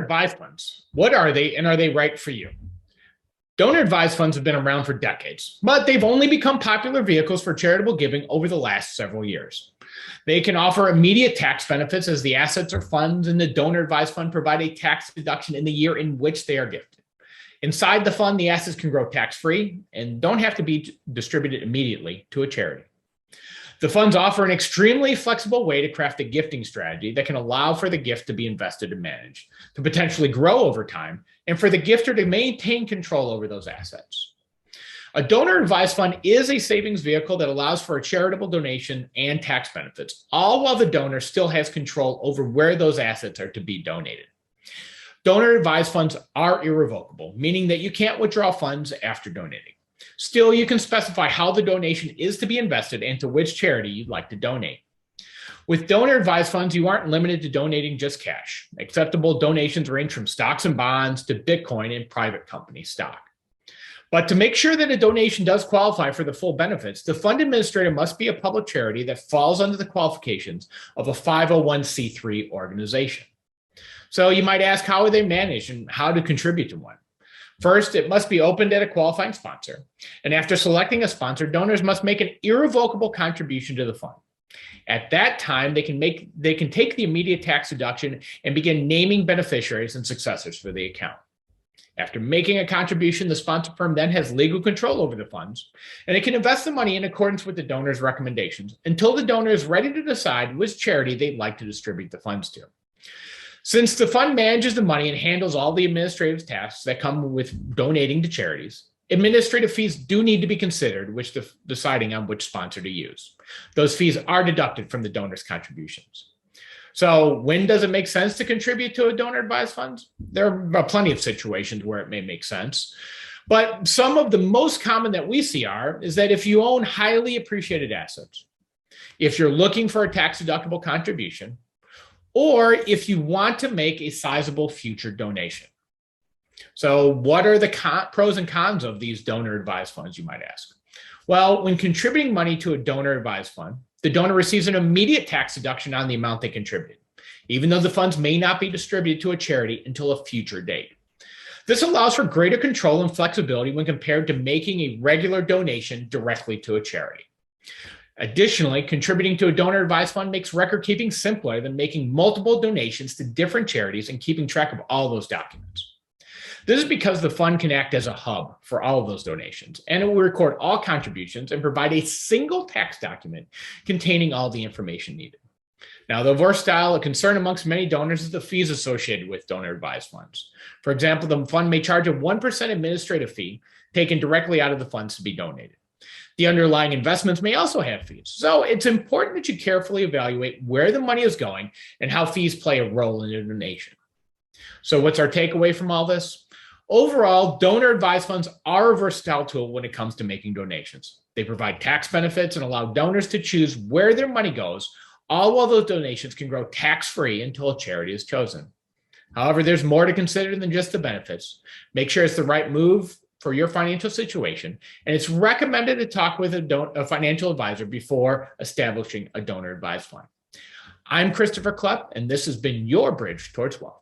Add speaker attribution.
Speaker 1: advised funds. What are they, and are they right for you? Donor advised funds have been around for decades, but they've only become popular vehicles for charitable giving over the last several years. They can offer immediate tax benefits as the assets or funds in the donor advised fund provide a tax deduction in the year in which they are gifted. Inside the fund, the assets can grow tax-free and don't have to be distributed immediately to a charity. The funds offer an extremely flexible way to craft a gifting strategy that can allow for the gift to be invested and managed, to potentially grow over time, and for the gifter to maintain control over those assets. A donor advised fund is a savings vehicle that allows for a charitable donation and tax benefits, all while the donor still has control over where those assets are to be donated. Donor advised funds are irrevocable, meaning that you can't withdraw funds after donating. Still, you can specify how the donation is to be invested and to which charity you'd like to donate. With donor advised funds, you aren't limited to donating just cash. Acceptable donations range from stocks and bonds to Bitcoin and private company stock. But to make sure that a donation does qualify for the full benefits, the fund administrator must be a public charity that falls under the qualifications of a 501c3 organization. So you might ask, how are they managed and how to contribute to one? First, it must be opened at a qualifying sponsor. And after selecting a sponsor, donors must make an irrevocable contribution to the fund. At that time, they can take the immediate tax deduction and begin naming beneficiaries and successors for the account. After making a contribution, the sponsor firm then has legal control over the funds, and it can invest the money in accordance with the donor's recommendations until the donor is ready to decide which charity they'd like to distribute the funds to. Since the fund manages the money and handles all the administrative tasks that come with donating to charities, administrative fees do need to be considered when deciding on which sponsor to use. Those fees are deducted from the donor's contributions. So when does it make sense to contribute to a donor advised fund? There are plenty of situations where it may make sense, but some of the most common that we see is that if you own highly appreciated assets, if you're looking for a tax deductible contribution, or if you want to make a sizable future donation. So what are the pros and cons of these donor advised funds, you might ask? Well, when contributing money to a donor advised fund, the donor receives an immediate tax deduction on the amount they contributed, even though the funds may not be distributed to a charity until a future date. This allows for greater control and flexibility when compared to making a regular donation directly to a charity. Additionally, contributing to a donor advised fund makes record keeping simpler than making multiple donations to different charities and keeping track of all those documents. This is because the fund can act as a hub for all of those donations, and it will record all contributions and provide a single tax document containing all the information needed. Now, though versatile, a concern amongst many donors is the fees associated with donor advised funds. For example, the fund may charge a 1% administrative fee taken directly out of the funds to be donated. The underlying investments may also have fees. So it's important that you carefully evaluate where the money is going and how fees play a role in a donation. So what's our takeaway from all this? Overall, donor advised funds are a versatile tool when it comes to making donations. They provide tax benefits and allow donors to choose where their money goes, all while those donations can grow tax-free until a charity is chosen. However, there's more to consider than just the benefits. Make sure it's the right move for your financial situation, and it's recommended to talk with a financial advisor before establishing a donor advised fund. I'm Christopher Klepp, and this has been your bridge towards wealth.